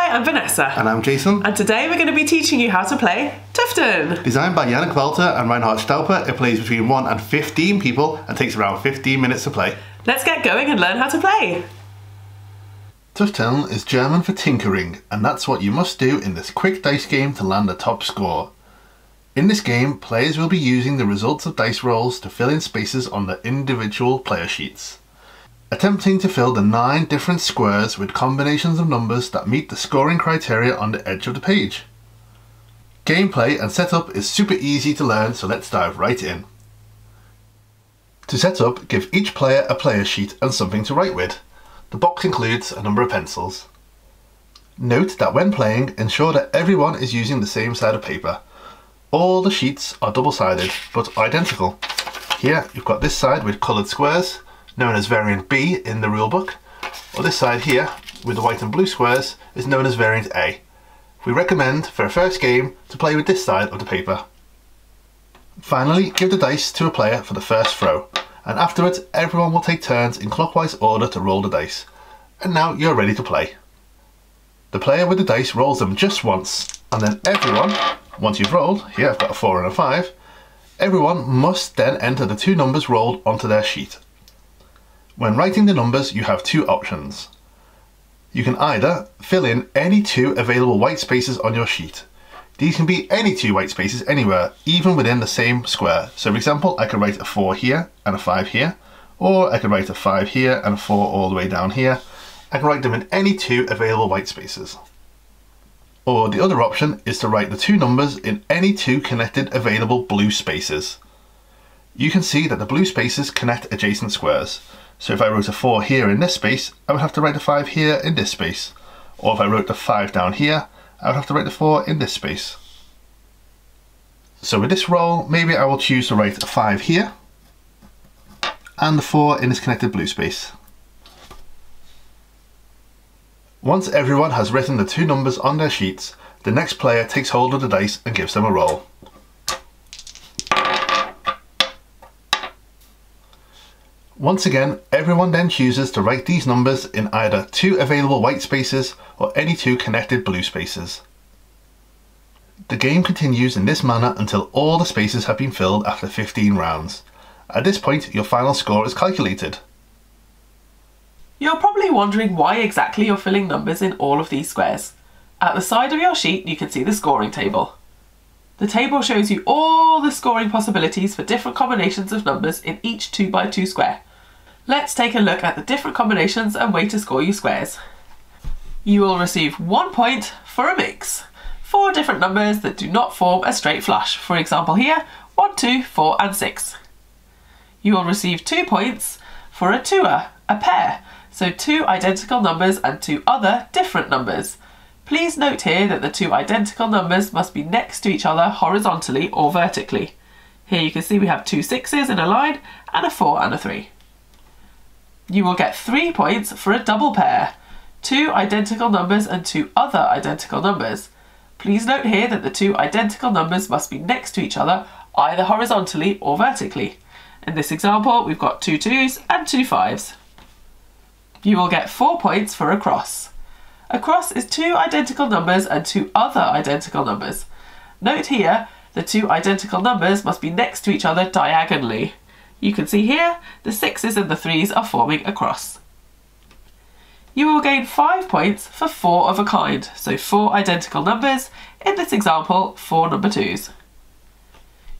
Hi, I'm Vanessa. And I'm Jason. And today we're going to be teaching you how to play Tüfteln. Designed by Yannick Walter and Reinhard Staupper, it plays between 1 and 15 people and takes around 15 minutes to play. Let's get going and learn how to play. Tüfteln is German for tinkering, and that's what you must do in this quick dice game to land a top score. In this game, players will be using the results of dice rolls to fill in spaces on the individual player sheets, attempting to fill the 9 different squares with combinations of numbers that meet the scoring criteria on the edge of the page. Gameplay and setup is super easy to learn, so let's dive right in. To set up, give each player a player sheet and something to write with. The box includes a number of pencils. Note that when playing, ensure that everyone is using the same side of paper. All the sheets are double-sided, but identical. Here you've got this side with coloured squares, known as variant B in the rulebook, or this side here with the white and blue squares is known as variant A. We recommend for a first game to play with this side of the paper. Finally, give the dice to a player for the first throw, and afterwards everyone will take turns in clockwise order to roll the dice. And now you're ready to play. The player with the dice rolls them just once, and then everyone, once you've rolled, here I've got a 4 and a 5, everyone must then enter the 2 numbers rolled onto their sheet. When writing the numbers, you have 2 options. You can either fill in any 2 available white spaces on your sheet. These can be any 2 white spaces anywhere, even within the same square. So for example, I could write a 4 here and a 5 here, or I could write a 5 here and a 4 all the way down here. I can write them in any 2 available white spaces. Or the other option is to write the 2 numbers in any 2 connected available blue spaces. You can see that the blue spaces connect adjacent squares. So if I wrote a 4 here in this space, I would have to write a 5 here in this space. Or if I wrote the 5 down here, I would have to write the 4 in this space. So with this roll, maybe I will choose to write a 5 here and the 4 in this connected blue space. Once everyone has written the 2 numbers on their sheets, the next player takes hold of the dice and gives them a roll. Once again, everyone then chooses to write these numbers in either 2 available white spaces or any 2 connected blue spaces. The game continues in this manner until all the spaces have been filled after 15 rounds. At this point, your final score is calculated. You're probably wondering why exactly you're filling numbers in all of these squares. At the side of your sheet, you can see the scoring table. The table shows you all the scoring possibilities for different combinations of numbers in each 2x2 square. Let's take a look at the different combinations and way to score you squares. You will receive 1 point for a mix. 4 different numbers that do not form a straight flush. For example here, 1, 2, 4 and 6. You will receive 2 points for a twoer, a pair. So 2 identical numbers and 2 other different numbers. Please note here that the 2 identical numbers must be next to each other horizontally or vertically. Here you can see we have 2 6s in a line and a 4 and a 3. You will get 3 points for a double pair. 2 identical numbers and 2 other identical numbers. Please note here that the 2 identical numbers must be next to each other either horizontally or vertically. In this example, we've got 2 2s and 2 5s. You will get 4 points for a cross. A cross is 2 identical numbers and 2 other identical numbers. Note here, the 2 identical numbers must be next to each other diagonally. You can see here, the 6s and the 3s are forming a cross. You will gain 5 points for 4 of a kind, so 4 identical numbers, in this example, 4 number 2s.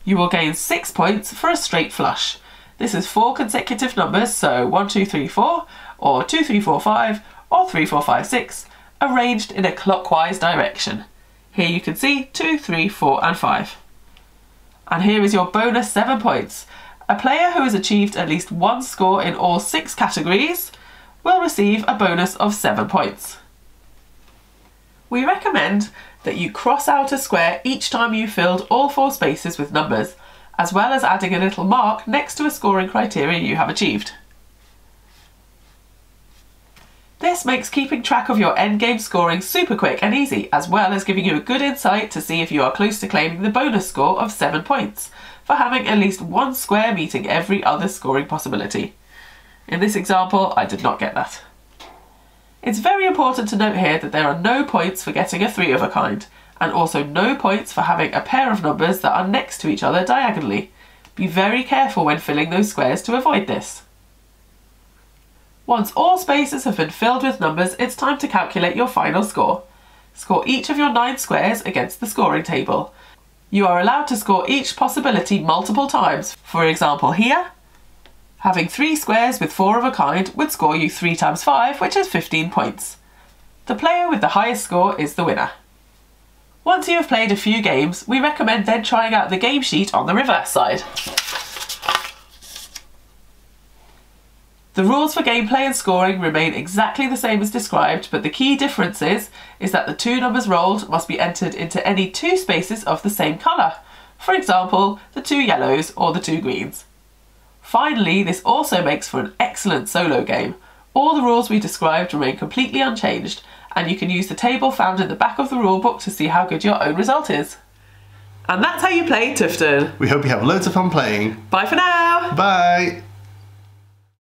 You will gain 6 points for a straight flush. This is 4 consecutive numbers, so 1, 2, 3, 4, or 2, 3, 4, 5, or 3, 4, 5, 6, arranged in a clockwise direction. Here you can see 2, 3, 4 and 5. And here is your bonus 7 points. A player who has achieved at least 1 score in all 6 categories will receive a bonus of 7 points. We recommend that you cross out a square each time you filled all 4 spaces with numbers, as well as adding a little mark next to a scoring criteria you have achieved. This makes keeping track of your endgame scoring super quick and easy, as well as giving you a good insight to see if you are close to claiming the bonus score of 7 points, for having at least 1 square meeting every other scoring possibility. In this example, I did not get that. It's very important to note here that there are no points for getting a 3 of a kind, and also no points for having a pair of numbers that are next to each other diagonally. Be very careful when filling those squares to avoid this. Once all spaces have been filled with numbers, it's time to calculate your final score. Score each of your 9 squares against the scoring table. You are allowed to score each possibility multiple times. For example here, having 3 squares with 4 of a kind would score you 3 times 5, which is 15 points. The player with the highest score is the winner. Once you have played a few games, we recommend then trying out the game sheet on the reverse side. The rules for gameplay and scoring remain exactly the same as described, but the key difference is that the 2 numbers rolled must be entered into any 2 spaces of the same colour. For example, the 2 yellows or the 2 greens. Finally, this also makes for an excellent solo game. All the rules we described remain completely unchanged, and you can use the table found in the back of the rulebook to see how good your own result is. And that's how you play Tüfteln. We hope you have loads of fun playing. Bye for now! Bye!